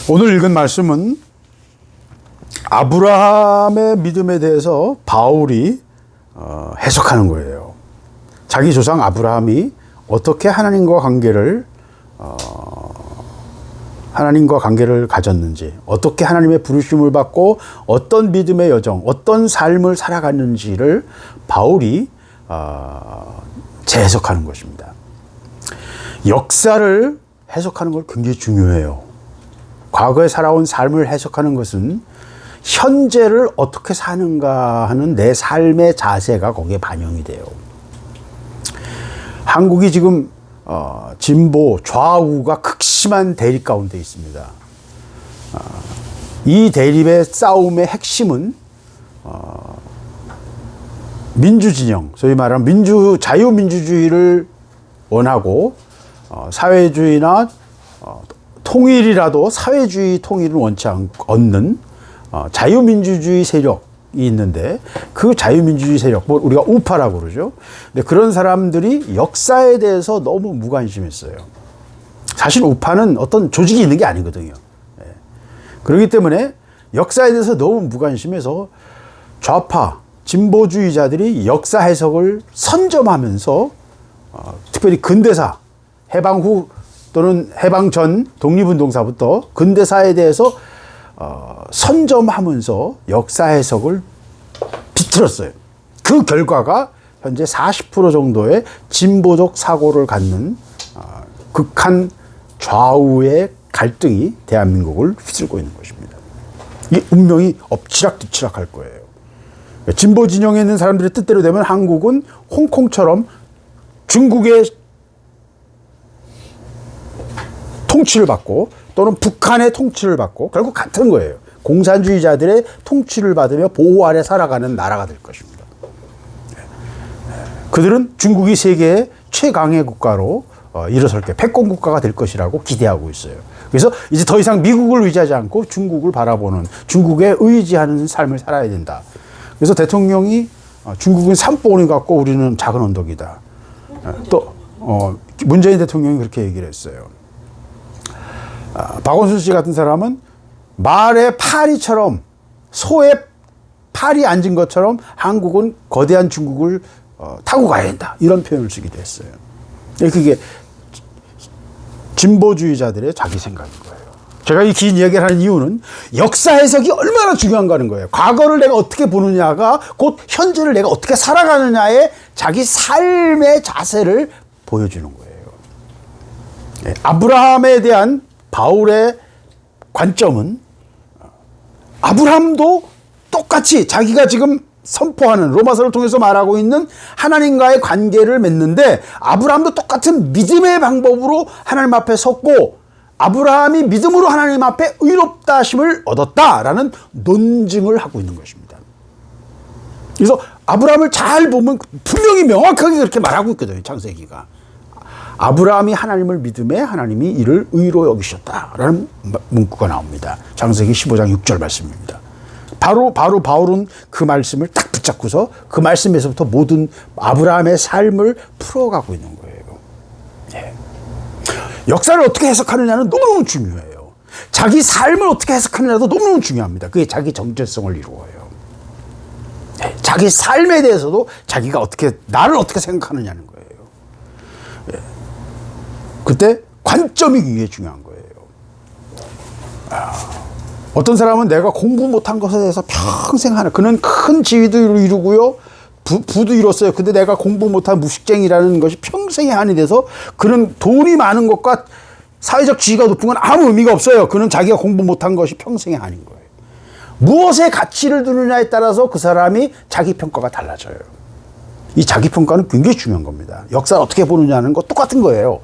오늘 읽은 말씀은 아브라함의 믿음에 대해서 바울이 해석하는 거예요. 자기 조상 아브라함이 어떻게 하나님과 관계를 가졌는지, 어떻게 하나님의 부르심을 받고 어떤 믿음의 여정, 어떤 삶을 살아갔는지를 바울이 재해석하는 것입니다. 역사를 해석하는 걸 굉장히 중요해요. 과거에 살아온 삶을 해석하는 것은 현재를 어떻게 사는가 하는 내 삶의 자세가 거기에 반영이 돼요. 한국이 지금 진보, 좌우가 극심한 대립 가운데 있습니다. 이 대립의 싸움의 핵심은 민주진영, 소위 말하는 자유민주주의를 원하고 사회주의나 통일이라도 사회주의 통일을 원치 않는 자유민주주의 세력이 있는데, 그 자유민주주의 세력, 우리가 우파라고 그러죠. 근데 그런 사람들이 역사에 대해서 너무 무관심했어요. 사실 우파는 어떤 조직이 있는 게 아니거든요. 그렇기 때문에 역사에 대해서 너무 무관심해서 좌파, 진보주의자들이 역사 해석을 선점하면서 특별히 근대사, 해방 후 또는 해방 전 독립운동사부터 근대사에 대해서 선점하면서 역사 해석을 비틀었어요. 그 결과가 현재 40% 정도의 진보적 사고를 갖는 극한 좌우의 갈등이 대한민국을 휩쓸고 있는 것입니다. 이 운명이 엎치락뒤치락할 거예요. 진보 진영에 있는 사람들의 뜻대로 되면 한국은 홍콩처럼 중국의 통치를 받고 또는 북한의 통치를 받고 결국 같은 거예요. 공산주의자들의 통치를 받으며 보호 아래 살아가는 나라가 될 것입니다. 그들은 중국이 세계의 최강의 국가로 일어설 게 패권 국가가 될 것이라고 기대하고 있어요. 그래서 이제 더 이상 미국을 의지하지 않고 중국을 바라보는, 중국에 의지하는 삶을 살아야 된다. 그래서 대통령이 중국은 산봉우리 같고 우리는 작은 언덕이다. 또 문재인 대통령이 그렇게 얘기를 했어요. 박원순 씨 같은 사람은 말의 파리처럼, 소의 팔이 앉은 것처럼 한국은 거대한 중국을 타고 가야 된다, 이런 표현을 쓰기도 했어요. 그게 진보주의자들의 자기 생각인 거예요. 제가 이 긴 이야기를 하는 이유는 역사 해석이 얼마나 중요한가 하는 거예요. 과거를 내가 어떻게 보느냐가 곧 현재를 내가 어떻게 살아가느냐의 자기 삶의 자세를 보여주는 거예요. 아브라함에 대한 바울의 관점은, 아브라함도 똑같이 자기가 지금 선포하는, 로마서를 통해서 말하고 있는 하나님과의 관계를 맺는데, 아브라함도 똑같은 믿음의 방법으로 하나님 앞에 섰고, 아브라함이 믿음으로 하나님 앞에 의롭다 하심을 얻었다라는 논증을 하고 있는 것입니다. 그래서 아브라함을 잘 보면 분명히 명확하게 그렇게 말하고 있거든요. 창세기가. 아브라함이 하나님을 믿음에 하나님이 이를 의로 여기셨다라는 문구가 나옵니다. 창세기 15장 6절 말씀입니다. 바로 바울은 그 말씀을 딱 붙잡고서 그 말씀에서부터 모든 아브라함의 삶을 풀어가고 있는 거예요. 예. 역사를 어떻게 해석하느냐는 너무너무 중요해요. 자기 삶을 어떻게 해석하느냐도 너무너무 중요합니다. 그게 자기 정체성을 이루어요. 예. 자기 삶에 대해서도 자기가 나를 어떻게 생각하느냐는 거예요. 예. 그때 관점이 굉장히 중요한 거예요. 어떤 사람은 내가 공부 못한 것에 대해서 평생 그는 큰 지위도 이루고요, 부도 이뤘어요. 근데 내가 공부 못한 무식쟁이라는 것이 평생의 한이 돼서 그는 돈이 많은 것과 사회적 지위가 높은 건 아무 의미가 없어요. 그는 자기가 공부 못한 것이 평생의 한인 거예요. 무엇에 가치를 두느냐에 따라서 그 사람이 자기 평가가 달라져요. 이 자기 평가는 굉장히 중요한 겁니다. 역사를 어떻게 보느냐는 거 똑같은 거예요.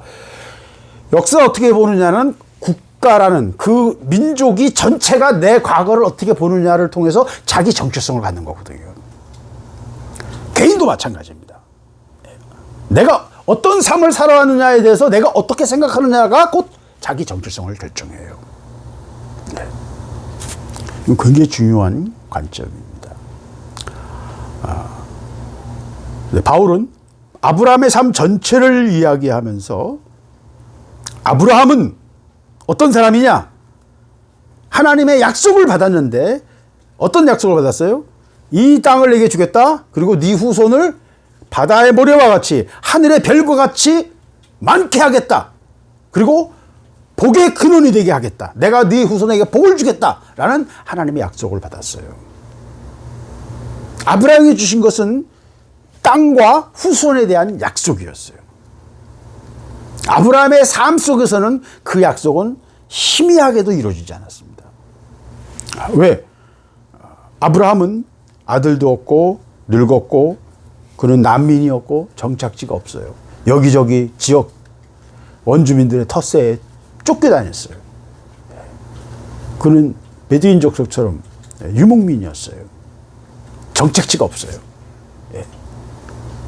역사를 어떻게 보느냐는 국가라는 그 민족이 전체가 내 과거를 어떻게 보느냐를 통해서 자기 정체성을 갖는 거거든요. 개인도 마찬가지입니다. 내가 어떤 삶을 살아왔느냐에 대해서 내가 어떻게 생각하느냐가 곧 자기 정체성을 결정해요. 네. 이건 굉장히 중요한 관점입니다. 바울은 아브라함의 삶 전체를 이야기하면서, 아브라함은 어떤 사람이냐? 하나님의 약속을 받았는데 어떤 약속을 받았어요? 이 땅을 내게 주겠다. 그리고 네 후손을 바다의 모래와 같이 하늘의 별과 같이 많게 하겠다. 그리고 복의 근원이 되게 하겠다. 내가 네 후손에게 복을 주겠다라는 하나님의 약속을 받았어요. 아브라함이 주신 것은 땅과 후손에 대한 약속이었어요. 아브라함의 삶 속에서는 그 약속은 희미하게도 이루어지지 않았습니다. 왜? 아브라함은 아들도 없고 늙었고 그는 난민이었고 정착지가 없어요. 여기저기 지역 원주민들의 텃세에 쫓겨다녔어요. 그는 베두인 족속처럼 유목민이었어요. 정착지가 없어요.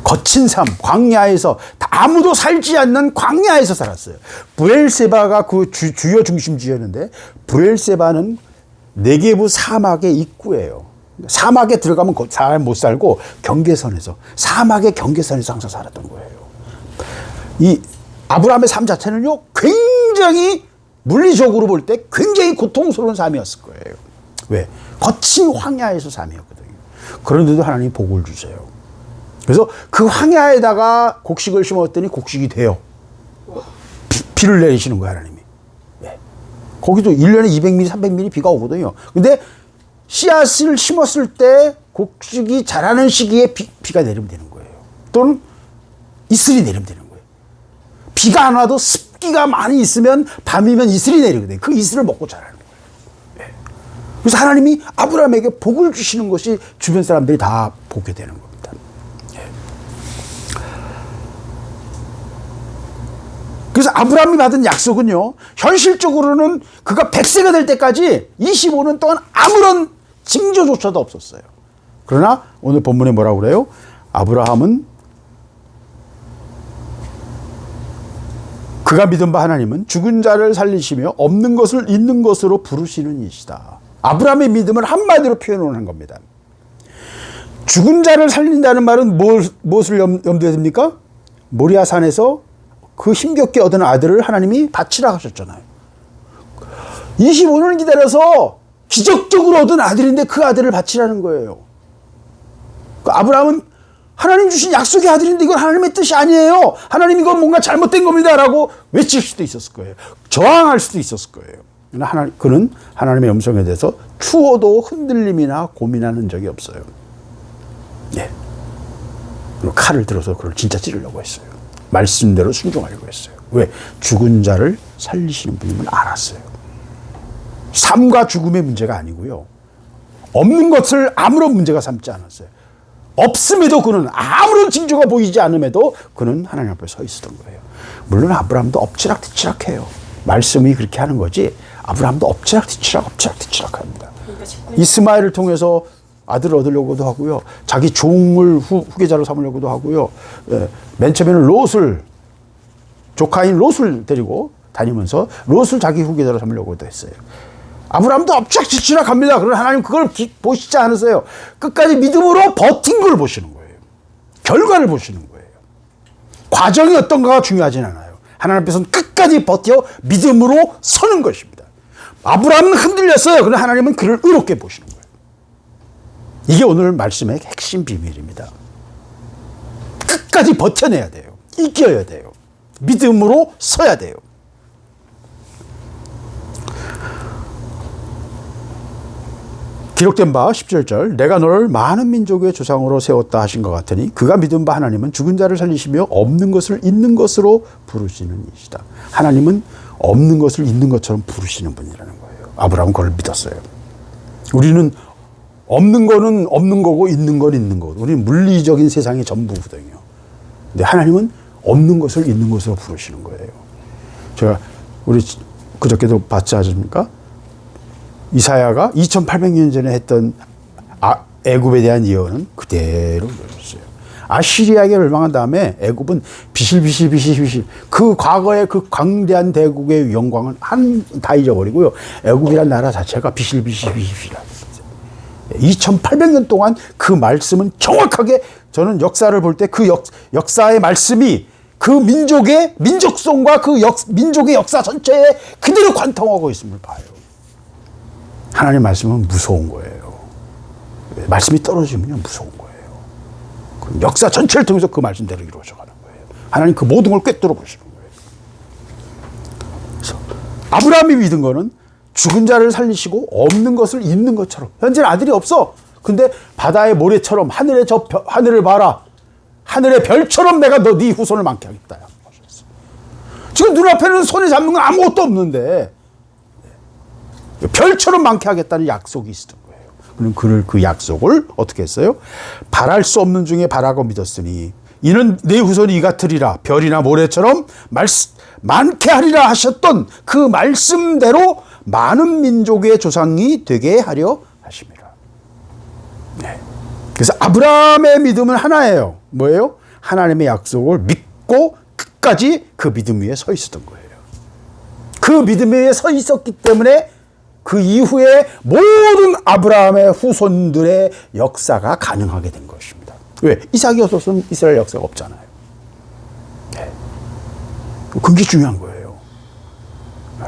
거친 삶, 광야에서 아무도 살지 않는 광야에서 살았어요. 브엘세바가 그 주요 중심지였는데 브엘세바는 네게부 사막의 입구예요. 사막에 들어가면 잘 못 살고 경계선에서 사막의 경계선에서 항상 살았던 거예요. 이 아브라함의 삶 자체는요 굉장히 물리적으로 볼 때 굉장히 고통스러운 삶이었을 거예요. 왜? 거친 황야에서 삶이었거든요. 그런데도 하나님이 복을 주세요. 그래서 그 황야에다가 곡식을 심었더니 곡식이 돼요. 비를 내리시는 거예요, 하나님이. 네. 거기도 1년에 200mm, 300mm 비가 오거든요. 근데 씨앗을 심었을 때 곡식이 자라는 시기에 비가 내리면 되는 거예요. 또는 이슬이 내리면 되는 거예요. 비가 안 와도 습기가 많이 있으면 밤이면 이슬이 내리거든요. 그 이슬을 먹고 자라는 거예요. 네. 그래서 하나님이 아브라함에게 복을 주시는 것이 주변 사람들이 다 보게 되는 겁니다. 그래서 아브라함이 받은 약속은요, 현실적으로는 그가 100세가 될 때까지 25년 동안 아무런 징조조차도 없었어요. 그러나 오늘 본문에 뭐라고 그래요? 아브라함은 그가 믿은 바 하나님은 죽은 자를 살리시며 없는 것을 있는 것으로 부르시는 이시다. 아브라함의 믿음을 한마디로 표현하는 겁니다. 죽은 자를 살린다는 말은 무엇을 염두에 둡니까? 모리아산에서 그 힘겹게 얻은 아들을 하나님이 바치라 하셨잖아요. 25년을 기다려서 기적적으로 얻은 아들인데 그 아들을 바치라는 거예요. 아브라함은 하나님 주신 약속의 아들인데 이건 하나님의 뜻이 아니에요. 하나님 이건 뭔가 잘못된 겁니다. 라고 외칠 수도 있었을 거예요. 저항할 수도 있었을 거예요. 그는 하나님의 음성에 대해서 추워도 흔들림이나 고민하는 적이 없어요. 예. 그리고 칼을 들어서 그걸 진짜 찌르려고 했어요. 말씀대로 순종하려고 했어요. 왜? 죽은 자를 살리시는 분임을 알았어요. 삶과 죽음의 문제가 아니고요. 없는 것을 아무런 문제가 삼지 않았어요. 없음에도 그는 아무런 징조가 보이지 않음에도 그는 하나님 앞에 서 있었던 거예요. 물론 아브라함도 엎치락뒤치락해요. 말씀이 그렇게 하는 거지 아브라함도 엎치락뒤치락 합니다. 이스마엘을 통해서 아들을 얻으려고도 하고요. 자기 종을 후계자로 삼으려고도 하고요. 예, 맨 처음에는 롯을 조카인 롯을 데리고 다니면서 롯을 자기 후계자로 삼으려고도 했어요. 아브라함도 엎치락뒤치락합니다. 그러나 하나님 그걸 보시지 않으세요. 끝까지 믿음으로 버틴 걸 보시는 거예요. 결과를 보시는 거예요. 과정이 어떤가가 중요하진 않아요. 하나님 앞에서는 끝까지 버텨 믿음으로 서는 것입니다. 아브라함은 흔들렸어요. 그러나 하나님은 그를 의롭게 보시는 거예요. 이게 오늘 말씀의 핵심 비밀입니다. 끝까지 버텨내야 돼요. 이겨야 돼요. 믿음으로 서야 돼요. 기록된 바 17절 내가 너를 많은 민족의 조상으로 세웠다 하신 것 같으니 그가 믿은 바 하나님은 죽은 자를 살리시며 없는 것을 있는 것으로 부르시는 이시다. 하나님은 없는 것을 있는 것처럼 부르시는 분이라는 거예요. 아브라함은 그걸 믿었어요. 우리는 없는 거는 없는 거고 있는 건 있는 거고 우리는 물리적인 세상의 전부거든요. 근데 하나님은 없는 것을 있는 것으로 부르시는 거예요. 제가 우리 그저께도 봤지 않습니까? 이사야가 2800년 전에 했던 애굽에 대한 예언은 그대로 이루어졌어요. 아시리아에게 멸망한 다음에 애굽은 비실비실 그 과거의 그 광대한 대국의 영광을 다 잊어버리고요. 애굽이란 나라 자체가 비실비실 2800년 동안 그 말씀은 정확하게 저는 역사를 볼 때 그 역사의 말씀이 그 민족의 민족성과 그 민족의 역사 전체에 그대로 관통하고 있음을 봐요. 하나님 말씀은 무서운 거예요. 말씀이 떨어지면요, 무서운 거예요. 그럼 역사 전체를 통해서 그 말씀대로 이루어져가는 거예요. 하나님 그 모든 걸 꿰뚫어 보시는 거예요. 그래서 아브라함이 믿은 거는 죽은 자를 살리시고 없는 것을 있는 것처럼. 현재는 아들이 없어. 근데 바다의 모래처럼 하늘을 봐라. 하늘의 별처럼 내가 네 후손을 많게 하겠다. 지금 눈앞에는 손에 잡는 건 아무것도 없는데 별처럼 많게 하겠다는 약속이 있었던 거예요. 그럼 그를 그 약속을 어떻게 했어요? 바랄 수 없는 중에 바라고 믿었으니 이는 내 후손이 이 같으리라. 별이나 모래처럼 많게 하리라 하셨던 그 말씀대로 많은 민족의 조상이 되게 하려 하심이라. 네. 그래서 아브라함의 믿음은 하나예요. 뭐예요? 하나님의 약속을 믿고 끝까지 그 믿음 위에 서 있었던 거예요. 그 믿음 위에 서 있었기 때문에 그 이후에 모든 아브라함의 후손들의 역사가 가능하게 된 것입니다. 왜? 이삭이 없었으면 이스라엘 역사가 없잖아요. 네. 그게 중요한 거예요. 네.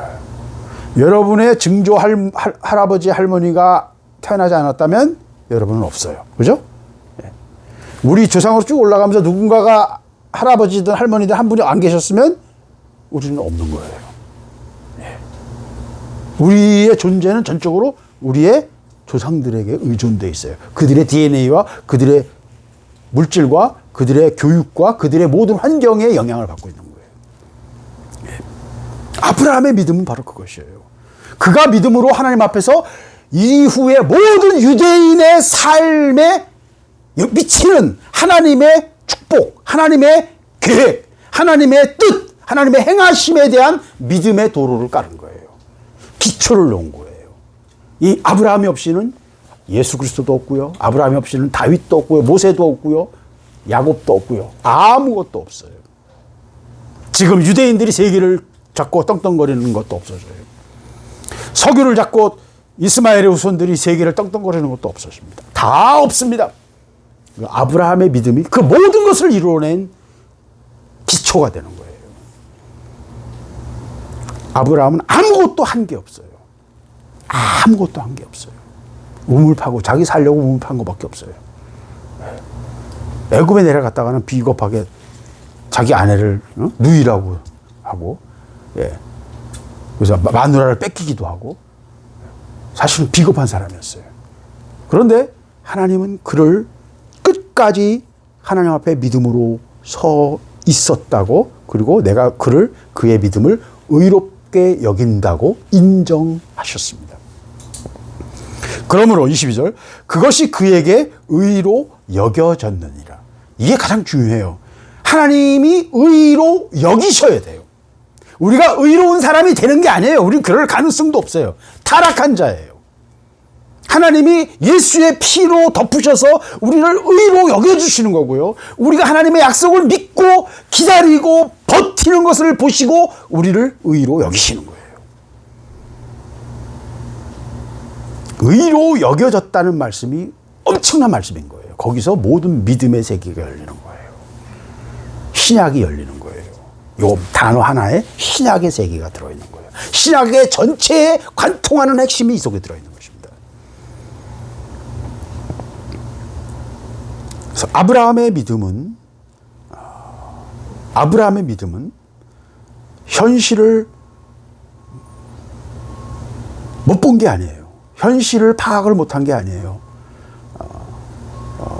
여러분의 증조 할아버지 할머니가 태어나지 않았다면 여러분은 없어요. 그죠? 네. 우리 조상으로 쭉 올라가면서 누군가가 할아버지든 할머니든 한 분이 안 계셨으면 우리는 없는 거예요. 네. 우리의 존재는 전적으로 우리의 조상들에게 의존되어 있어요. 그들의 DNA와 그들의 물질과 그들의 교육과 그들의 모든 환경에 영향을 받고 있는 거예요. 네. 아브라함의 믿음은 바로 그것이에요. 그가 믿음으로 하나님 앞에서 이후에 모든 유대인의 삶에 미치는 하나님의 축복, 하나님의 계획, 하나님의 뜻, 하나님의 행하심에 대한 믿음의 도로를 깔은 거예요. 기초를 놓은 거예요. 이 아브라함이 없이는 예수 그리스도도 없고요. 아브라함이 없이는 다윗도 없고요. 모세도 없고요. 야곱도 없고요. 아무것도 없어요. 지금 유대인들이 세계를 잡고 떵떵거리는 것도 없어져요. 석유를 잡고 이스마엘의 후손들이 세계를 떵떵거리는 것도 없어집니다. 다 없습니다. 아브라함의 믿음이 그 모든 것을 이루어낸 기초가 되는 거예요. 아브라함은 아무것도 한 게 없어요. 아무것도 한 게 없어요. 우물 파고 자기 살려고 우물 판 것밖에 없어요. 애굽에 내려갔다가는 비겁하게 자기 아내를 누이라고 하고, 그래서 마누라를 뺏기기도 하고, 사실은 비겁한 사람이었어요. 그런데 하나님은 그를 끝까지 하나님 앞에 믿음으로 서 있었다고, 그리고 내가 그의 믿음을 의롭게 여긴다고 인정하셨습니다. 그러므로 22절, 그것이 그에게 의로 여겨졌느니라. 이게 가장 중요해요. 하나님이 의로 여기셔야 돼요. 우리가 의로운 사람이 되는 게 아니에요. 우리는 그럴 가능성도 없어요. 타락한 자예요. 하나님이 예수의 피로 덮으셔서 우리를 의로 여겨주시는 거고요. 우리가 하나님의 약속을 믿고 기다리고 버티는 것을 보시고 우리를 의로 여기시는 거예요. 의로 여겨졌다는 말씀이 엄청난 말씀인 거예요. 거기서 모든 믿음의 세계가 열리는 거예요. 신약이 열리는 거예요. 이 단어 하나에 신약의 세계가 들어있는 거예요. 신약의 전체에 관통하는 핵심이 이 속에 들어있는 것입니다. 그래서 아브라함의 믿음은 현실을 못 본 게 아니에요. 현실을 파악을 못한 게 아니에요.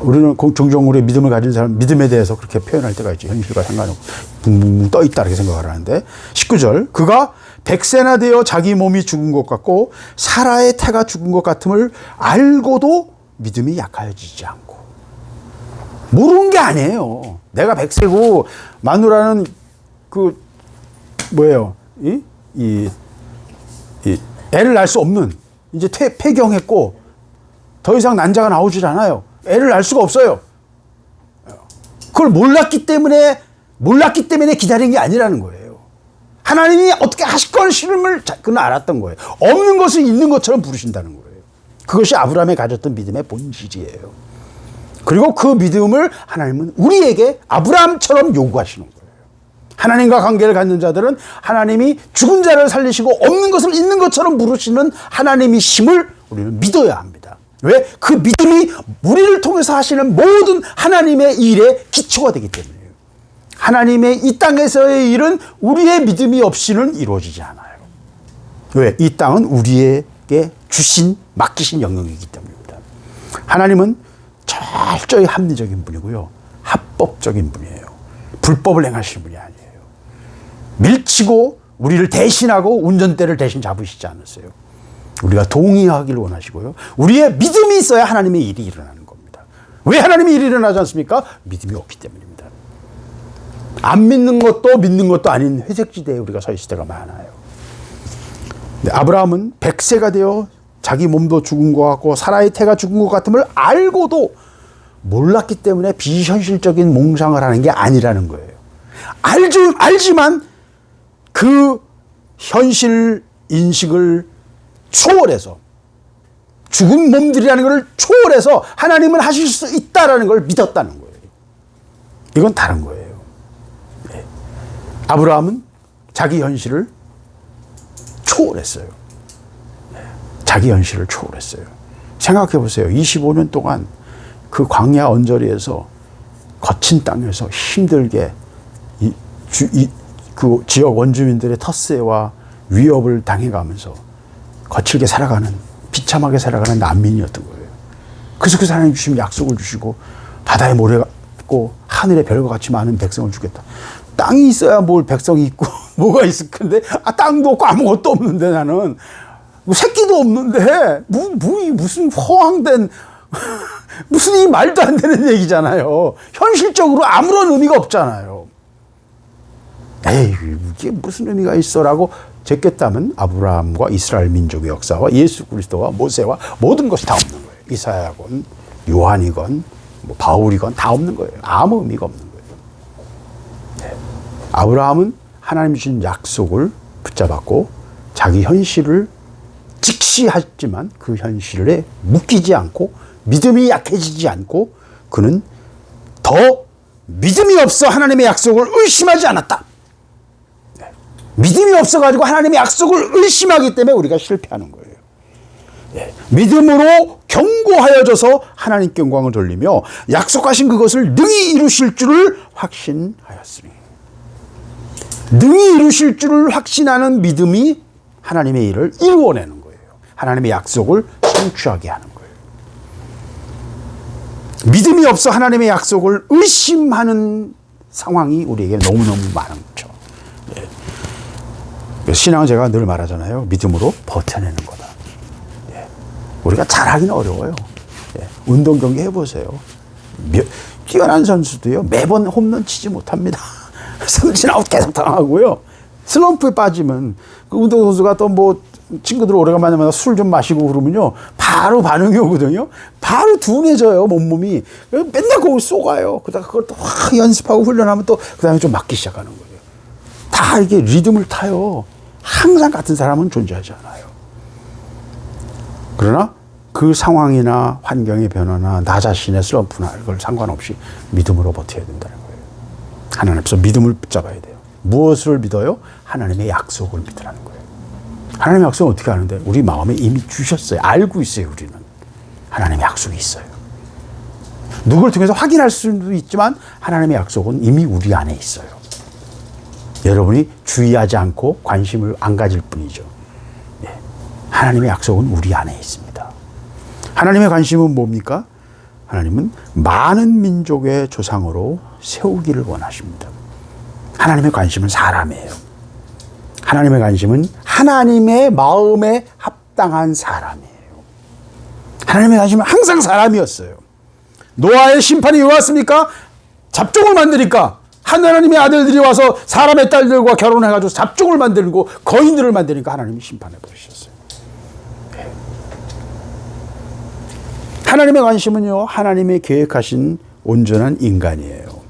우리는 종종 우리의 믿음을 가진 사람, 믿음에 대해서 그렇게 표현할 때가 있죠. 현실과 상관없고 붕붕 떠 있다 이렇게 생각을 하는데, 19절, 그가 100세나 되어 자기 몸이 죽은 것 같고 사라의 태가 죽은 것 같음을 알고도 믿음이 약해지지 않고. 모르는 게 아니에요. 내가 100세고 마누라는 애를 낳을 수 없는, 이제 폐경했고 더 이상 난자가 나오질 않아요. 애를 낳을 수가 없어요. 그걸 몰랐기 때문에 기다린 게 아니라는 거예요. 하나님이 어떻게 하실 것임을 그는 알았던 거예요. 없는 것을 있는 것처럼 부르신다는 거예요. 그것이 아브라함이 가졌던 믿음의 본질이에요. 그리고 그 믿음을 하나님은 우리에게 아브라함처럼 요구하시는 거예요. 하나님과 관계를 갖는 자들은 하나님이 죽은 자를 살리시고 없는 것을 있는 것처럼 부르시는 하나님이심을 우리는 믿어야 합니다. 왜? 그 믿음이 우리를 통해서 하시는 모든 하나님의 일의 기초가 되기 때문이에요. 하나님의 이 땅에서의 일은 우리의 믿음이 없이는 이루어지지 않아요. 왜? 이 땅은 우리에게 주신, 맡기신 영역이기 때문입니다. 하나님은 철저히 합리적인 분이고요. 합법적인 분이에요. 불법을 행하시는 분이 아니에요. 밀치고 우리를 대신하고 운전대를 대신 잡으시지 않으세요. 우리가 동의하기를 원하시고요. 우리의 믿음이 있어야 하나님의 일이 일어나는 겁니다. 왜 하나님의 일이 일어나지 않습니까? 믿음이 없기 때문입니다. 안 믿는 것도 믿는 것도 아닌 회색지대에 우리가 서 있을 때가 많아요. 아브라함은 100세가 되어 자기 몸도 죽은 것 같고 사라의 태가 죽은 것 같음을 알고도 몰랐기 때문에 비현실적인 몽상을 하는 게 아니라는 거예요. 알지만 그 현실 인식을 초월해서 죽은 몸들이라는 것을 초월해서 하나님은 하실 수 있다라는 걸 믿었다는 거예요. 이건 다른 거예요. 네. 아브라함은 자기 현실을 초월했어요. 네. 자기 현실을 초월했어요. 생각해 보세요. 25년 동안 그 광야 언저리에서 거친 땅에서 힘들게 그 지역 원주민들의 텃세와 위협을 당해가면서 거칠게 살아가는, 비참하게 살아가는 난민이었던 거예요. 그래서 그 하나님 주신 약속을 주시고 바다에 모래가 있고 하늘에 별과 같이 많은 백성을 주겠다. 땅이 있어야 뭘 백성이 있고 뭐가 있을 건데 땅도 없고 아무것도 없는데 나는 뭐 새끼도 없는데 무슨 허황된 무슨 이 말도 안 되는 얘기잖아요. 현실적으로 아무런 의미가 없잖아요. 에이 이게 무슨 의미가 있어라고 제꼈다면 아브라함과 이스라엘 민족의 역사와 예수 그리스도와 모세와 모든 것이 다 없는 거예요. 이사야건 요한이건 뭐 바울이건 다 없는 거예요. 아무 의미가 없는 거예요. 네. 아브라함은 하나님 주신 약속을 붙잡았고 자기 현실을 직시했지만 그 현실에 묶이지 않고 믿음이 약해지지 않고 그는 더 믿음이 없어 하나님의 약속을 의심하지 않았다. 믿음이 없어가지고 하나님의 약속을 의심하기 때문에 우리가 실패하는 거예요. 네. 믿음으로 견고하여져서 하나님께 영광을 돌리며 약속하신 그것을 능히 이루실 줄을 확신하였으니. 능히 이루실 줄을 확신하는 믿음이 하나님의 일을 이루어내는 거예요. 하나님의 약속을 성취하게 하는 거예요. 믿음이 없어 하나님의 약속을 의심하는 상황이 우리에게 너무너무 많은 거죠. 네. 신앙은 제가 늘 말하잖아요. 믿음으로 버텨내는 거다. 예. 우리가 잘하기는 어려워요. 예. 운동 경기 해보세요. 뛰어난 선수도요. 매번 홈런 치지 못합니다. 삼진아웃 계속 당하고요. 슬럼프에 빠지면 그 운동선수가 또 뭐 친구들 오래간만에 만나 술 좀 마시고 그러면요. 바로 반응이 오거든요. 바로 둔해져요. 몸이. 맨날 그걸 쏘가요. 그러다가 그걸 또 연습하고 훈련하면 또 그 다음에 좀 맞기 시작하는 거예요. 다 이게 리듬을 타요. 항상 같은 사람은 존재하지 않아요. 그러나 그 상황이나 환경의 변화나 나 자신의 슬럼프나 이걸 상관없이 믿음으로 버텨야 된다는 거예요. 하나님 앞에서 믿음을 붙잡아야 돼요. 무엇을 믿어요? 하나님의 약속을 믿으라는 거예요. 하나님의 약속은 어떻게 아는데? 우리 마음에 이미 주셨어요. 알고 있어요. 우리는. 하나님의 약속이 있어요. 누구를 통해서 확인할 수도 있지만 하나님의 약속은 이미 우리 안에 있어요. 여러분이 주의하지 않고 관심을 안 가질 뿐이죠. 네. 하나님의 약속은 우리 안에 있습니다. 하나님의 관심은 뭡니까? 하나님은 많은 민족의 조상으로 세우기를 원하십니다. 하나님의 관심은 사람이에요. 하나님의 관심은 하나님의 마음에 합당한 사람이에요. 하나님의 관심은 항상 사람이었어요. 노아의 심판이 왜 왔습니까? 잡종을 만드니까. 하나님의 아들들이 와서 사람의 딸들과 결혼해가지고 잡종을 만들고 거인들을 만드니까 하나님이 심판해 버리셨어요. 하나님의 관심은요, 하나님의 계획하신 온전한 인간이에요.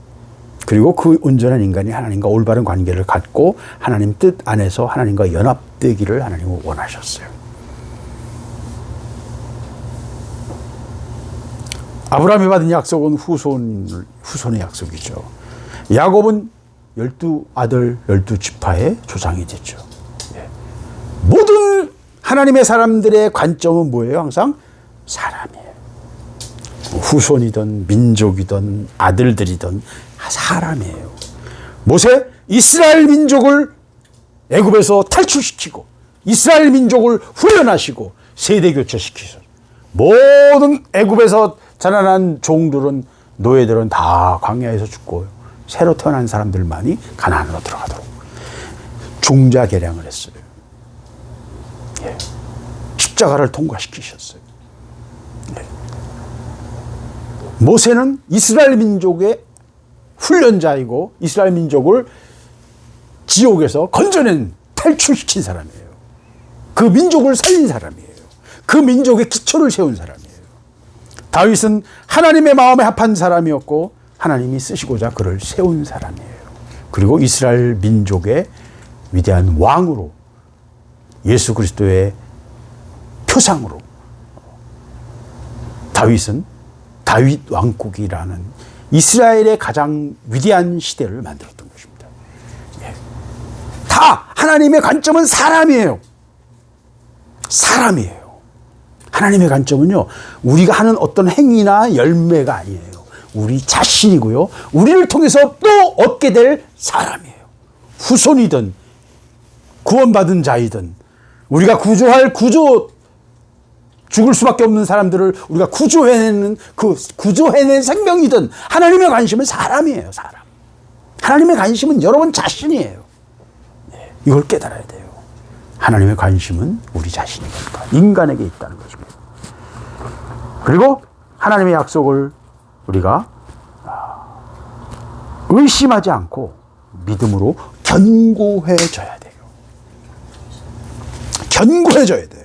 그리고 그 온전한 인간이 하나님과 올바른 관계를 갖고 하나님 뜻 안에서 하나님과 연합되기를 하나님은 원하셨어요. 아브라함이 받은 약속은 후손의 약속이죠. 야곱은 12아들 12지파의 조상이 됐죠. 예. 모든 하나님의 사람들의 관점은 뭐예요? 항상 사람이에요. 후손이든 민족이든 아들들이든 사람이에요. 모세 이스라엘 민족을 애굽에서 탈출시키고 이스라엘 민족을 훈련하시고 세대 교체시키셔. 모든 애굽에서 자라난 종들은 노예들은 다 광야에서 죽고 새로 태어난 사람들만이 가나안으로 들어가도록 종자 개량을 했어요. 예. 십자가를 통과시키셨어요. 예. 모세는 이스라엘 민족의 훈련자이고 이스라엘 민족을 지옥에서 건져낸 탈출시킨 사람이에요. 그 민족을 살린 사람이에요. 그 민족의 기초를 세운 사람이에요. 다윗은 하나님의 마음에 합한 사람이었고 하나님이 쓰시고자 그를 세운 사람이에요. 그리고 이스라엘 민족의 위대한 왕으로 예수 그리스도의 표상으로 다윗은 다윗 왕국이라는 이스라엘의 가장 위대한 시대를 만들었던 것입니다. 예. 다 하나님의 관점은 사람이에요. 사람이에요. 하나님의 관점은요, 우리가 하는 어떤 행위나 열매가 아니에요. 우리 자신이고요. 우리를 통해서 또 얻게 될 사람이에요. 후손이든 구원받은 자이든 우리가 구조할 죽을 수밖에 없는 사람들을 우리가 구조해내는 그 구조해낸 생명이든 하나님의 관심은 사람이에요. 사람. 하나님의 관심은 여러분 자신이에요. 네, 이걸 깨달아야 돼요. 하나님의 관심은 우리 자신이니까 인간에게 있다는 것입니다. 그리고 하나님의 약속을 우리가 의심하지 않고 믿음으로 견고해져야 돼요. 견고해져야 돼요.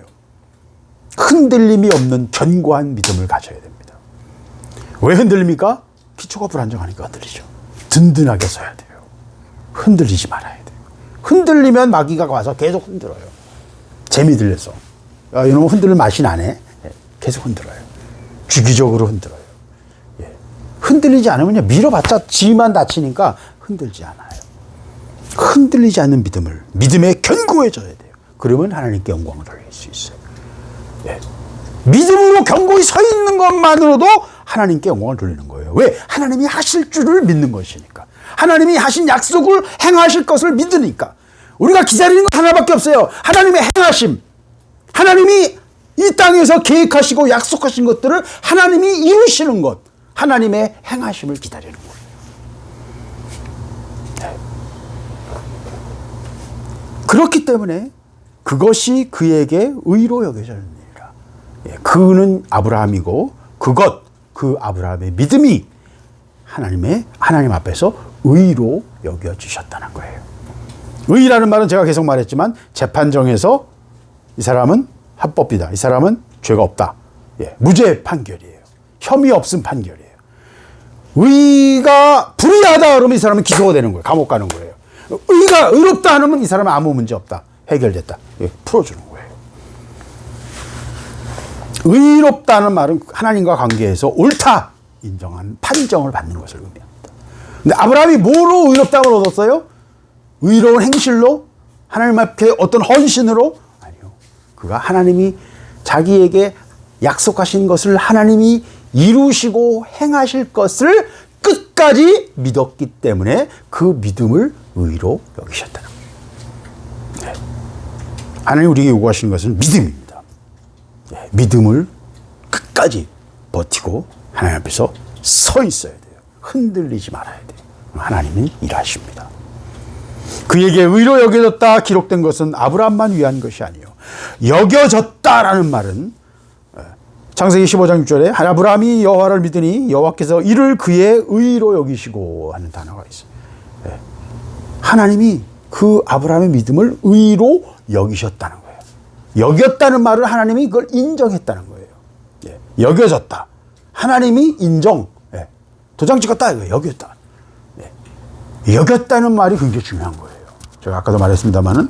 흔들림이 없는 견고한 믿음을 가져야 됩니다. 왜 흔들립니까? 기초가 불안정하니까 흔들리죠. 든든하게 서야 돼요. 흔들리지 말아야 돼요. 흔들리면 마귀가 와서 계속 흔들어요. 재미 들려서. 이놈은 흔들릴 맛이 나네. 계속 흔들어요. 주기적으로 흔들어요. 예. 흔들리지 않으면요, 밀어봤자 지만 다치니까 흔들지 않아요. 흔들리지 않는 믿음에 견고해져야 돼요. 그러면 하나님께 영광을 돌릴 수 있어요. 예. 믿음으로 견고히 서 있는 것만으로도 하나님께 영광을 돌리는 거예요. 왜? 하나님이 하실 줄을 믿는 것이니까. 하나님이 하신 약속을 행하실 것을 믿으니까. 우리가 기다리는 건 하나밖에 없어요. 하나님의 행하심. 하나님이 이 땅에서 계획하시고 약속하신 것들을 하나님이 이루시는 것. 하나님의 행하심을 기다리는 거예요. 네. 그렇기 때문에 그것이 그에게 의로 여겨졌느니라. 예, 그는 아브라함이고 그 아브라함의 믿음이 하나님 앞에서 의로 여겨지셨다는 거예요. 의라는 말은 제가 계속 말했지만 재판정에서 이 사람은 합법이다. 이 사람은 죄가 없다. 예, 무죄 판결이에요. 혐의 없음 판결이에요. 의가 불의하다 그러면 이 사람은 기소가 되는 거예요. 감옥 가는 거예요. 의가 의롭다 하면 이 사람은 아무 문제 없다. 해결됐다. 예, 풀어주는 거예요. 의롭다는 말은 하나님과 관계에서 옳다 인정한 판정을 받는 것을 의미합니다. 근데 아브라함이 뭐로 의롭다을 얻었어요? 의로운 행실로? 하나님 앞에 어떤 헌신으로? 아니요. 그가 하나님이 자기에게 약속하신 것을 하나님이 이루시고 행하실 것을 끝까지 믿었기 때문에 그 믿음을 의로 여기셨다는 거예요. 네. 하나님 우리에게 요구하시는 것은 믿음입니다. 네. 믿음을 끝까지 버티고 하나님 앞에서 서 있어야 돼요. 흔들리지 말아야 돼요. 하나님은 일하십니다. 그에게 의로 여겨졌다 기록된 것은 아브라함만 위한 것이 아니요. 여겨졌다라는 말은 창세기 15장 6절에 아브라함이 여호와를 믿으니 여호와께서 이를 그의 의로 여기시고 하는 단어가 있어요. 하나님이 그 아브라함의 믿음을 의로 여기셨다는 거예요. 여겼다는 말은 하나님이 그걸 인정했다는 거예요. 여겨졌다. 하나님이 인정. 도장 찍었다. 이거예요. 여겼다. 여겼다는 말이 굉장히 중요한 거예요. 제가 아까도 말했습니다만은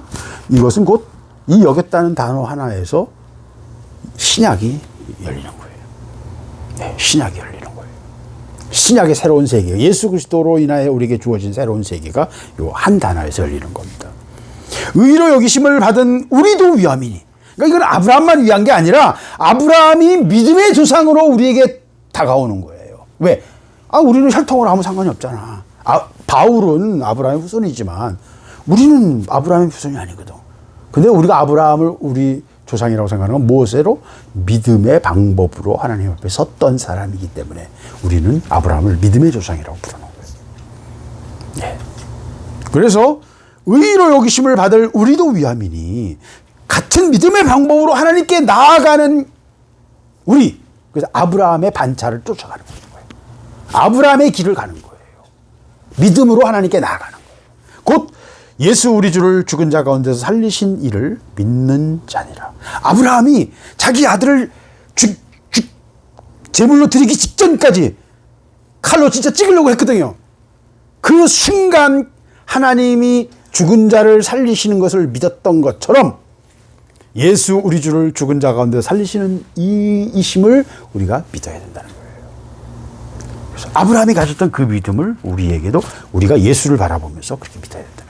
이것은 곧 이 여겼다는 단어 하나에서 신약이 열리는 거예요. 신약이 열리는 거예요. 신약의 새로운 세계, 예수 그리스도로 인하여 우리에게 주어진 새로운 세계가 이 한 단어에서 열리는 겁니다. 의로 여기심을 받은 우리도 위함이니 그러니까 이건 아브라함만 위한 게 아니라 아브라함이 믿음의 조상으로 우리에게 다가오는 거예요. 왜? 우리는 혈통으로 아무 상관이 없잖아. 바울은 아브라함의 후손이지만 우리는 아브라함의 후손이 아니거든. 근데 우리가 아브라함을 우리 조상이라고 생각하는 건 무엇으로? 믿음의 방법으로 하나님 앞에 섰던 사람이기 때문에 우리는 아브라함을 믿음의 조상이라고 부르는 거예요. 예. 그래서 의로 여기심을 받을 우리도 위함이니 같은 믿음의 방법으로 하나님께 나아가는 우리, 그래서 아브라함의 반차를 쫓아가는 거예요. 아브라함의 길을 가는 거예요. 믿음으로 하나님께 나아가는 거예요. 곧 예수 우리 주를 죽은 자 가운데서 살리신 이를 믿는 자니라. 아브라함이 자기 아들을 제물로 드리기 직전까지 칼로 진짜 찍으려고 했거든요. 그 순간 하나님이 죽은 자를 살리시는 것을 믿었던 것처럼 예수 우리 주를 죽은 자 가운데 살리시는 이심을 우리가 믿어야 된다는 거예요. 그래서 아브라함이 가졌던 그 믿음을 우리에게도 우리가 예수를 바라보면서 그렇게 믿어야 된다는 거예요.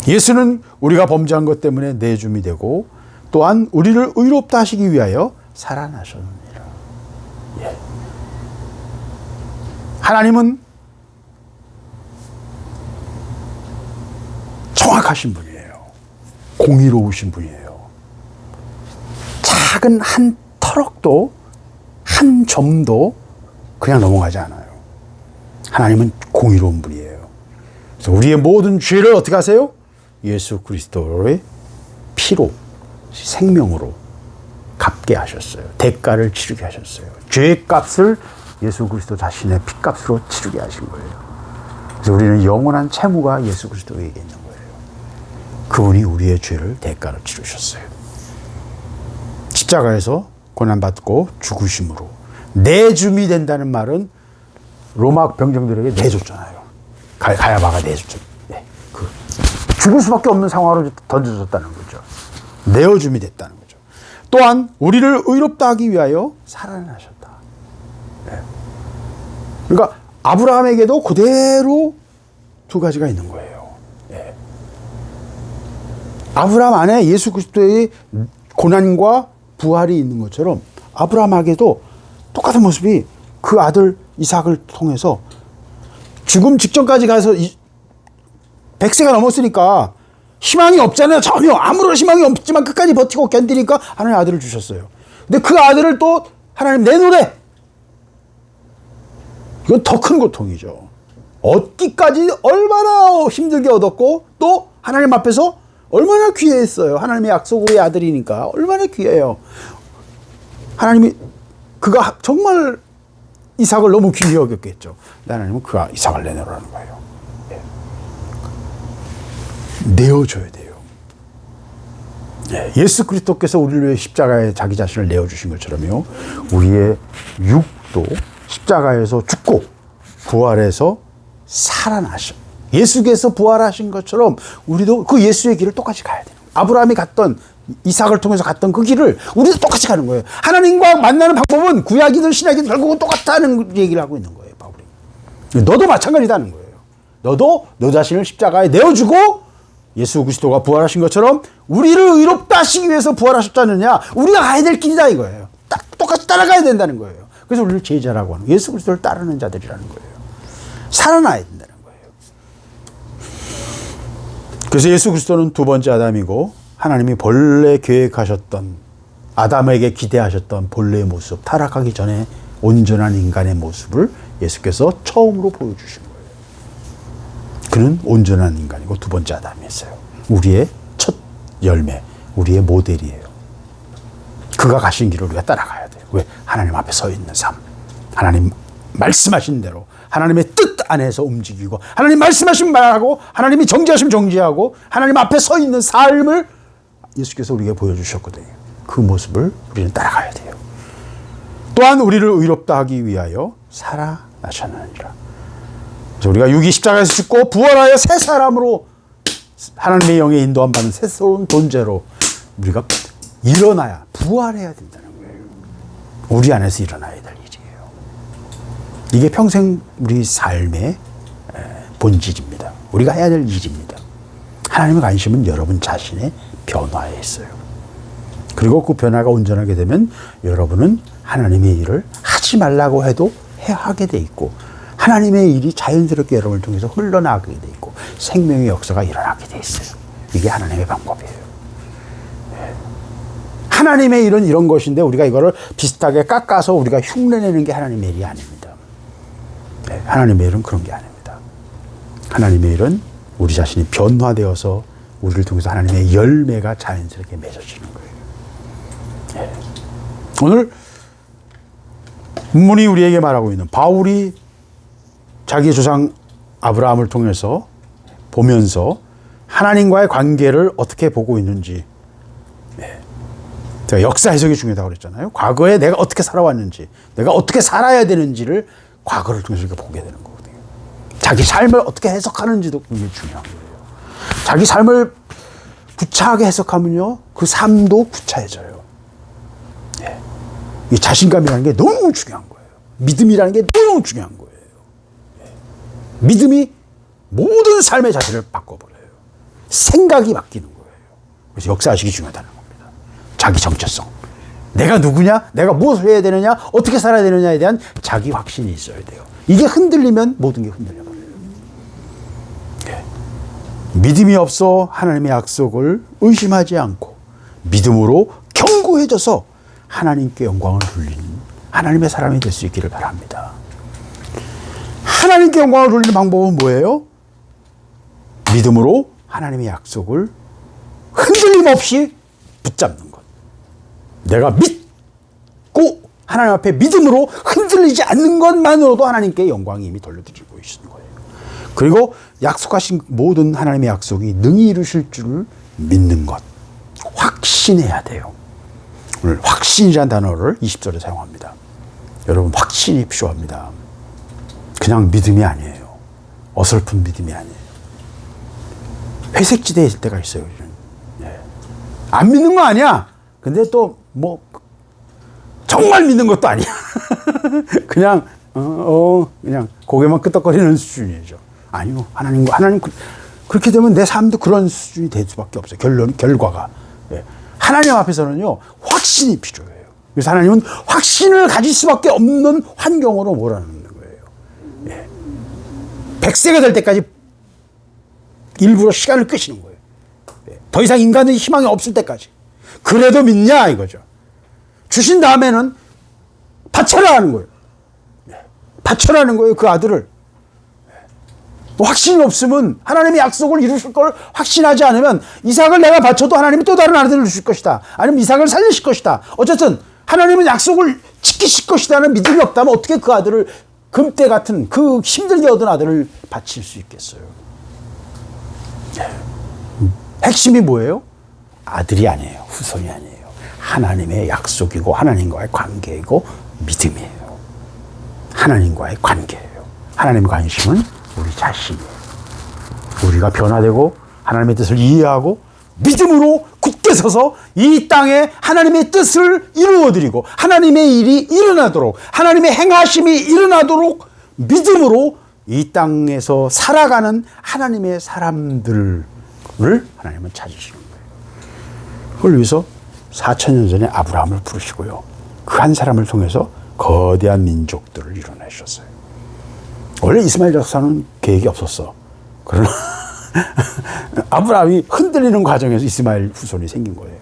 예수는 우리가 범죄한 것 때문에 내줌이 되고 또한 우리를 의롭다 하시기 위하여 살아나셨느니라. 예. 하나님은 정확하신 분이에요. 공의로우신 분이에요. 작은 한 터럭도 한 점도 그냥 넘어가지 않아요. 하나님은 공의로운 분이에요. 그래서 우리의 모든 죄를 어떻게 하세요? 예수 그리스도의 피로, 생명으로 갚게 하셨어요. 대가를 치르게 하셨어요. 죄의 값을 예수 그리스도 자신의 피값으로 치르게 하신 거예요. 그래서 우리는 영원한 채무가 예수 그리스도에게 있는 거예요. 그분이 우리의 죄를 대가로 치르셨어요. 십자가에서 고난받고 죽으심으로 내줌이 된다는 말은 로마 병정들에게 내줬잖아요. 가야바가 내줬죠. 네. 죽을 수밖에 없는 상황으로 던져졌다는 거죠. 내어줌이 됐다는 거죠. 또한 우리를 의롭다 하기 위하여 살아나셨다. 네. 그러니까 아브라함에게도 그대로 두 가지가 있는 거예요. 네. 아브라함 안에 예수 그리스도의 고난과 부활이 있는 것처럼 아브라함에게도 똑같은 모습이 그 아들 이삭을 통해서 죽음 직전까지 가서 100세가 넘었으니까 희망이 없잖아요. 전혀 아무런 희망이 없지만 끝까지 버티고 견디니까 하나님 아들을 주셨어요. 근데 그 아들을 또 하나님 내놓으래. 이건 더 큰 고통이죠. 얻기까지 얼마나 힘들게 얻었고 또 하나님 앞에서 얼마나 귀했어요. 하나님의 약속의 아들이니까 얼마나 귀해요. 하나님이 그가 정말 이삭을 너무 귀히 여겼겠죠. 하나님은 그 이삭을 내놓으라는 거예요. 예. 내어줘야 돼요. 예. 예수 그리스도께서 우리를 위해 십자가에 자기 자신을 내어주신 것처럼요. 우리의 육도 십자가에서 죽고 부활해서 살아나셔. 예수께서 부활하신 것처럼 우리도 그 예수의 길을 똑같이 가야 돼요. 아브라함이 갔던 이삭을 통해서 갔던 그 길을 우리도 똑같이 가는 거예요. 하나님과 만나는 방법은 구약이든 신약이든 결국은 똑같다는 얘기를 하고 있는 거예요, 바울이. 너도 마찬가지다는 거예요. 너도 너 자신을 십자가에 내어주고 예수 그리스도가 부활하신 것처럼 우리를 의롭다 하시기 위해서 부활하셨다느냐, 우리가 가야 될 길이다 이거예요. 똑같이 따라가야 된다는 거예요. 그래서 우리를 제자라고 하는, 예수 그리스도를 따르는 자들이라는 거예요. 살아나야 된다는 거예요. 그래서 예수 그리스도는 두 번째 아담이고 하나님이 본래 계획하셨던, 아담에게 기대하셨던 본래의 모습, 타락하기 전에 온전한 인간의 모습을 예수께서 처음으로 보여주신 거예요. 그는 온전한 인간이고 두 번째 아담이었어요. 우리의 첫 열매, 우리의 모델이에요. 그가 가신 길을 우리가 따라가야 돼요. 왜? 하나님 앞에 서 있는 삶, 하나님 말씀하신 대로 하나님의 뜻 안에서 움직이고, 하나님 말씀하신 말하고, 하나님이 정지하시면 정지하고, 하나님 앞에 서 있는 삶을 예수께서 우리에게 보여주셨거든요. 그 모습을 우리는 따라가야 돼요. 또한 우리를 의롭다 하기 위하여 살아나셨느니라. 그래서 우리가 육이 십자가에서 죽고 부활하여 새 사람으로 하나님의 영에 인도함 받는 새로운 존재로 우리가 일어나야, 부활해야 된다는 거예요. 우리 안에서 일어나야 될 일이에요. 이게 평생 우리 삶의 본질입니다. 우리가 해야 될 일입니다. 하나님의 관심은 여러분 자신의 변화에 있어요. 그리고 그 변화가 온전하게 되면 여러분은 하나님의 일을 하지 말라고 해도 하게 돼 있고 하나님의 일이 자연스럽게 여러분을 통해서 흘러나가게 돼 있고 생명의 역사가 일어나게 돼 있어요. 이게 하나님의 방법이에요. 하나님의 일은 이런 것인데 우리가 이거를 비슷하게 깎아서 우리가 흉내내는 게 하나님의 일이 아닙니다. 하나님의 일은 그런 게 아닙니다. 하나님의 일은 우리 자신이 변화되어서 우리를 통해서 하나님의 열매가 자연스럽게 맺어지는 거예요. 오늘 본문이 우리에게 말하고 있는 바울이 자기의 조상 아브라함을 통해서 보면서 하나님과의 관계를 어떻게 보고 있는지, 제가 역사 해석이 중요하다고 그랬잖아요. 과거에 내가 어떻게 살아왔는지, 내가 어떻게 살아야 되는지를 과거를 통해서 이렇게 보게 되는 거거든요. 자기 삶을 어떻게 해석하는지도 굉장히 중요한 거예요. 자기 삶을 구차하게 해석하면요, 그 삶도 구차해져요. 이 자신감이라는 게 너무 중요한 거예요. 믿음이라는 게 너무 중요한 거예요. 믿음이 모든 삶의 자세를 바꿔버려요. 생각이 바뀌는 거예요. 그래서 역사의식이 중요하다는 겁니다. 자기 정체성. 내가 누구냐? 내가 무엇을 해야 되느냐? 어떻게 살아야 되느냐에 대한 자기 확신이 있어야 돼요. 이게 흔들리면 모든 게 흔들려버려요. 믿음이 없어 하나님의 약속을 의심하지 않고 믿음으로 견고해져서 하나님께 영광을 돌리는 하나님의 사람이 될 수 있기를 바랍니다. 하나님께 영광을 돌리는 방법은 뭐예요? 믿음으로 하나님의 약속을 흔들림 없이 붙잡는 것. 내가 믿고 하나님 앞에 믿음으로 흔들리지 않는 것만으로도 하나님께 영광이 이미 돌려드리고 계시는 거예요. 그리고 약속하신 모든 하나님의 약속이 능히 이루실 줄을 믿는 것. 확신해야 돼요. 오늘 확신이라는 단어를 20절에 사용합니다. 여러분, 확신이 필요합니다. 그냥 믿음이 아니에요. 어설픈 믿음이 아니에요. 회색지대에 있을 때가 있어요. 안 믿는 거 아니야. 근데 또 뭐 정말 믿는 것도 아니야. 그냥 그냥 고개만 끄덕거리는 수준이죠. 아니요, 하나님 그렇게 되면 내 삶도 그런 수준이 될 수밖에 없어요. 결과가. 하나님 앞에서는요, 확신이 필요해요. 그래서 하나님은 확신을 가질 수밖에 없는 환경으로 몰아넣는 거예요. 100세가 될 때까지 일부러 시간을 끄시는 거예요. 더 이상 인간의 희망이 없을 때까지. 그래도 믿냐 이거죠. 주신 다음에는 바쳐라 하는 거예요. 바쳐라는 거예요, 그 아들을. 확신이 없으면 하나님의 약속을 이루실 걸 확신하지 않으면 이삭을 내가 바쳐도 하나님이 또 다른 아들을 주실 것이다. 아니면 이삭을 살리실 것이다. 어쨌든 하나님은 약속을 지키실 것이다는 믿음이 없다면 어떻게 그 아들을, 금때 같은 그 힘들게 얻은 아들을 바칠 수 있겠어요. 핵심이 뭐예요? 아들이 아니에요. 후손이 아니에요. 하나님의 약속이고 하나님과의 관계이고 믿음이에요. 하나님과의 관계예요. 하나님의 관심은 우리 자신이에요. 우리가 변화되고 하나님의 뜻을 이해하고 믿음으로 굳게 서서 이 땅에 하나님의 뜻을 이루어드리고 하나님의 일이 일어나도록, 하나님의 행하심이 일어나도록 믿음으로 이 땅에서 살아가는 하나님의 사람들을 하나님은 찾으시는 거예요. 그걸 위해서 4,000년 전에 아브라함을 부르시고요, 그 한 사람을 통해서 거대한 민족들을 이뤄내셨어요. 원래 이스마엘 작사는 계획이 없었어. 그러나 아브라함이 흔들리는 과정에서 이스마엘 후손이 생긴 거예요.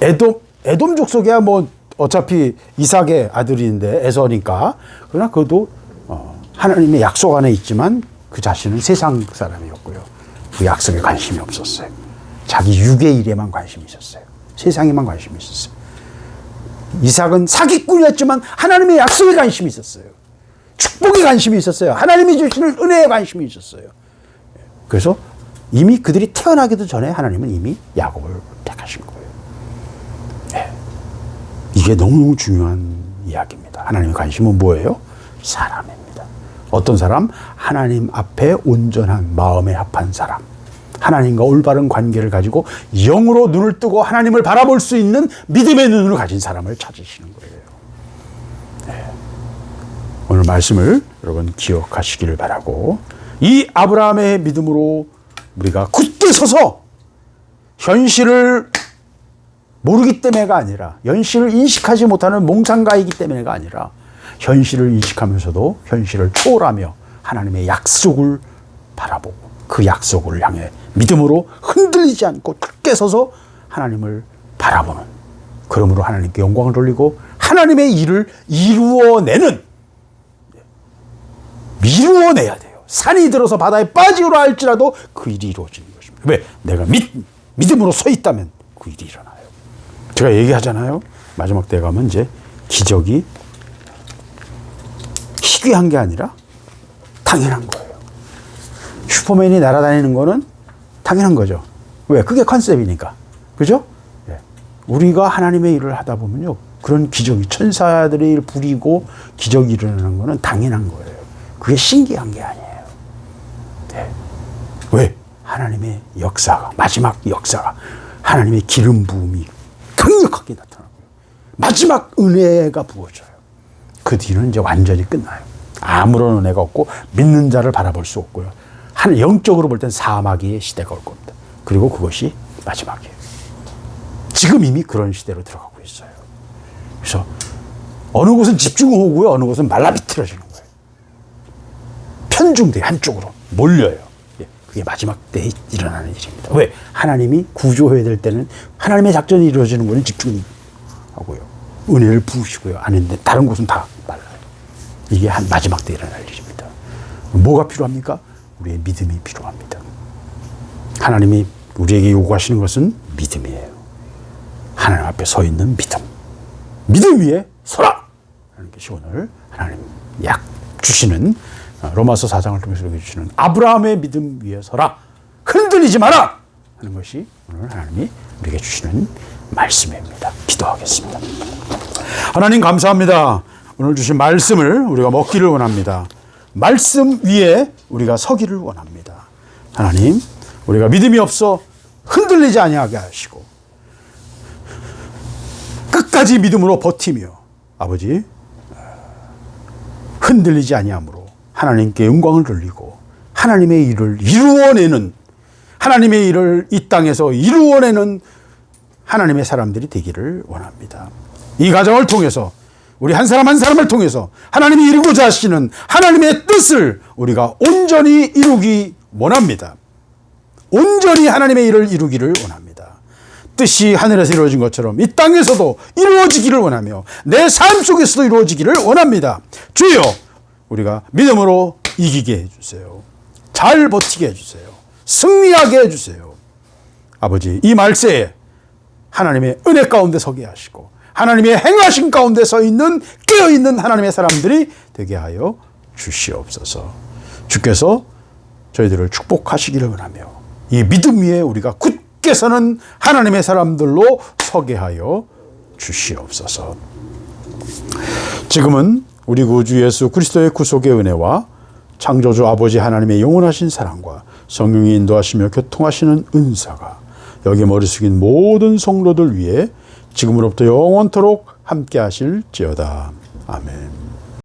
에돔 족속이야 뭐 어차피 이삭의 아들인데 에서니까. 그러나 그도 하나님의 약속 안에 있지만 그 자신은 세상 사람이었고요. 그 약속에 관심이 없었어요. 자기 육의 일에만 관심이 있었어요. 세상에만 관심이 있었어요. 이삭은 사기꾼이었지만 하나님의 약속에 관심이 있었어요. 축복에 관심이 있었어요. 하나님이 주시는 은혜에 관심이 있었어요. 그래서 이미 그들이 태어나기도 전에 하나님은 이미 야곱을 택하신 거예요. 이게 너무 중요한 이야기입니다. 하나님의 관심은 뭐예요? 사람입니다. 어떤 사람? 하나님 앞에 온전한 마음에 합한 사람. 하나님과 올바른 관계를 가지고 영으로 눈을 뜨고 하나님을 바라볼 수 있는 믿음의 눈을 가진 사람을 찾으시는 거예요. 오늘 말씀을 여러분 기억하시기를 바라고, 이 아브라함의 믿음으로 우리가 굳게 서서 현실을 모르기 때문에가 아니라, 현실을 인식하지 못하는 몽상가이기 때문에가 아니라, 현실을 인식하면서도 현실을 초월하며 하나님의 약속을 바라보고 그 약속을 향해 믿음으로 흔들리지 않고 굳게 서서 하나님을 바라보는, 그러므로 하나님께 영광을 돌리고 하나님의 일을 이루어내야 돼요. 산이 들어서 바다에 빠지라 할지라도 그 일이 이루어지는 것입니다. 왜? 내가 믿음으로 서 있다면 그 일이 일어나요. 제가 얘기하잖아요. 마지막 때에 가면 이제 기적이 희귀한 게 아니라 당연한 거예요. 슈퍼맨이 날아다니는 거는 당연한 거죠. 왜? 그게 컨셉이니까. 그죠? 예. 우리가 하나님의 일을 하다 보면요, 그런 기적이, 천사들의 일 부리고 기적이 일어나는 거는 당연한 거예요. 그게 신기한 게 아니에요. 예. 왜? 하나님의 역사가, 마지막 역사가, 하나님의 기름 부음이 강력하게 나타나고요. 마지막 은혜가 부어져요. 그 뒤는 이제 완전히 끝나요. 아무런 은혜가 없고 믿는 자를 바라볼 수 없고요. 영적으로 볼 땐 사마귀의 시대가 올 겁니다. 그리고 그것이 마지막이에요. 지금 이미 그런 시대로 들어가고 있어요. 그래서 어느 곳은 집중호우고요, 어느 곳은 말라비틀어지는 거예요. 편중돼 한쪽으로 몰려요. 그게 마지막 때에 일어나는 일입니다. 왜? 하나님이 구조해야 될 때는 하나님의 작전이 이루어지는 곳은 집중하고요, 은혜를 부으시고요, 아닌데 다른 곳은 다 말라요. 이게 한 마지막 때 일어날 일입니다. 뭐가 필요합니까? 우리의 믿음이 필요합니다. 하나님이 우리에게 요구하시는 것은 믿음이에요. 하나님 앞에 서 있는 믿음. 믿음 위에 서라! 하는 것이 오늘 하나님 약 주시는, 로마서 4장을 통해서 이렇게 주시는 아브라함의 믿음 위에 서라! 흔들리지 마라! 하는 것이 오늘 하나님이 우리에게 주시는 말씀입니다. 기도하겠습니다. 하나님 감사합니다. 오늘 주신 말씀을 우리가 먹기를 원합니다. 말씀 위에 우리가 서기를 원합니다. 하나님, 우리가 믿음이 없어 흔들리지 아니하게 하시고 끝까지 믿음으로 버티며 아버지 흔들리지 아니함으로 하나님께 영광을 돌리고 하나님의 일을 이루어내는, 하나님의 일을 이 땅에서 이루어내는 하나님의 사람들이 되기를 원합니다. 이 과정을 통해서 우리 한 사람 한 사람을 통해서 하나님이 이루고자 하시는 하나님의 뜻을 우리가 온전히 이루기 원합니다. 온전히 하나님의 일을 이루기를 원합니다. 뜻이 하늘에서 이루어진 것처럼 이 땅에서도 이루어지기를 원하며 내 삶 속에서도 이루어지기를 원합니다. 주여, 우리가 믿음으로 이기게 해주세요. 잘 버티게 해주세요. 승리하게 해주세요. 아버지, 이 말세에 하나님의 은혜 가운데 서게 하시고 하나님의 행하신 가운데 서 있는, 깨어있는 하나님의 사람들이 되게 하여 주시옵소서. 주께서 저희들을 축복하시기를 원하며 이 믿음 위에 우리가 굳게 서는 하나님의 사람들로 서게 하여 주시옵소서. 지금은 우리 구주 예수 그리스도의 구속의 은혜와 창조주 아버지 하나님의 영원하신 사랑과 성령이 인도하시며 교통하시는 은사가 여기 머리 숙인 모든 성도들 위해 지금으로부터 영원토록 함께 하실지어다. 아멘.